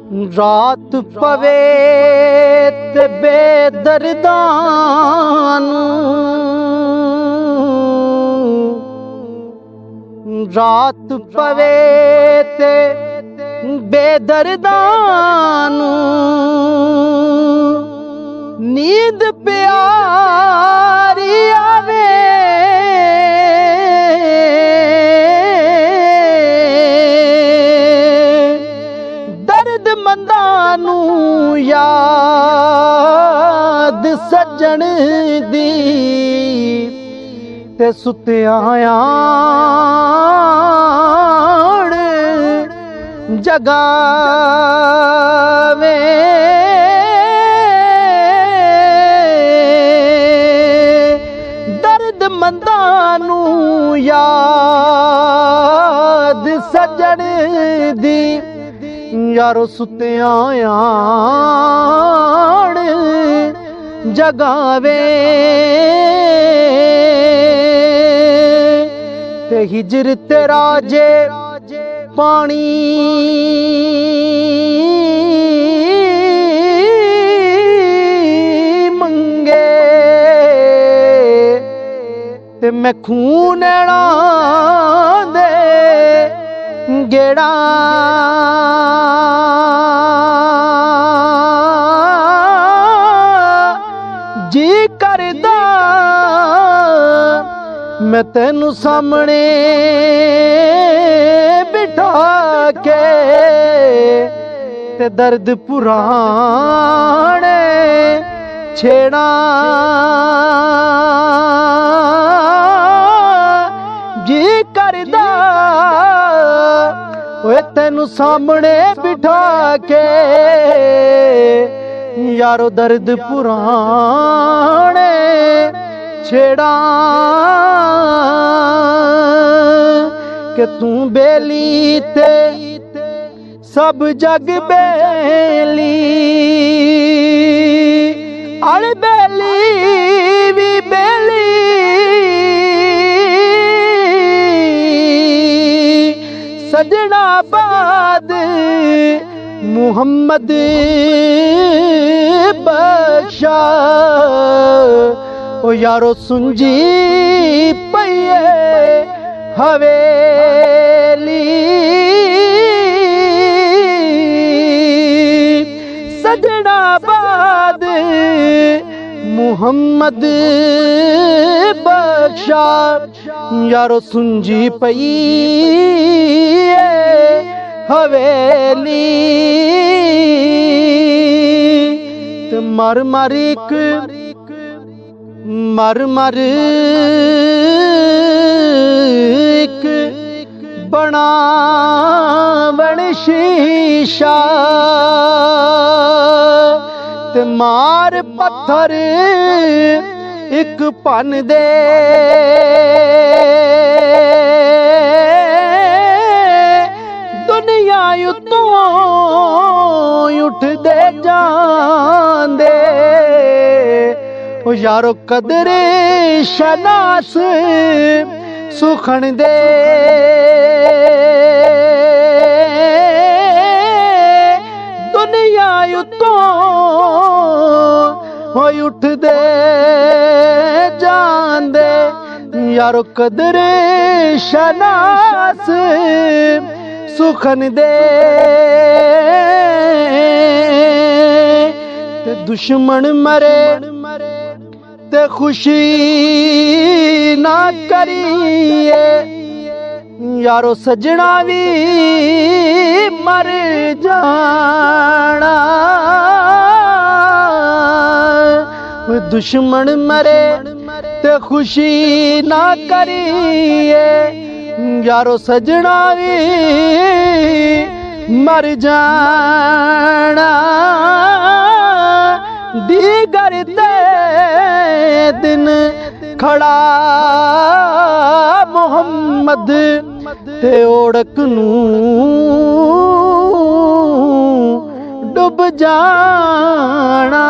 रात पवे ते बेदर्दां नूं, रात पवे ते बेदर्दां नूं, नींद प्यारी आवे मंदां याद सजण दी ते सुत्याण जगावे। दर्द मंदां याद सजण दी यारो सुत्याण जगावे। ते हिजर तेरा जे पानी मंगे ते मैं खून नैणा दे गेड़ा जी करदा मैं तेनू सामने बिठा के ते दर्द पुराने छेड़ा। जी करदा ओए तेनू सामने बिठा के यारो दर्द पुराने छेड़ा। के तू बेली ते सब जग बेली, अड़ बेली भी बेली, सजना बाद मुहम्मद बख्शा। ओ यारो सुंजी पईए हवेली, सजना बाद मुहम्मद बख्शा। यारो सुंजी पई हवेली ते मर मर एक मर मर एक बनावण शीशा ते मार पत्थर एक भन दे। दुनिया उतों उठदे जांदे ओ यारो कदर शनास सुखण दे। दुनिया उतों उठदे जांदे यारो कदर शनास सुखन दे। ते दुश्मन मरे ते खुशी ना करिए यारो सजना भी मर जाना। दुश्मन मरे ते खुशी ना करिए यारो सजना भी मर जाना। दीगर ते दिन खड़ा मुहम्मद ते ओढ़क नूं डुब जाना।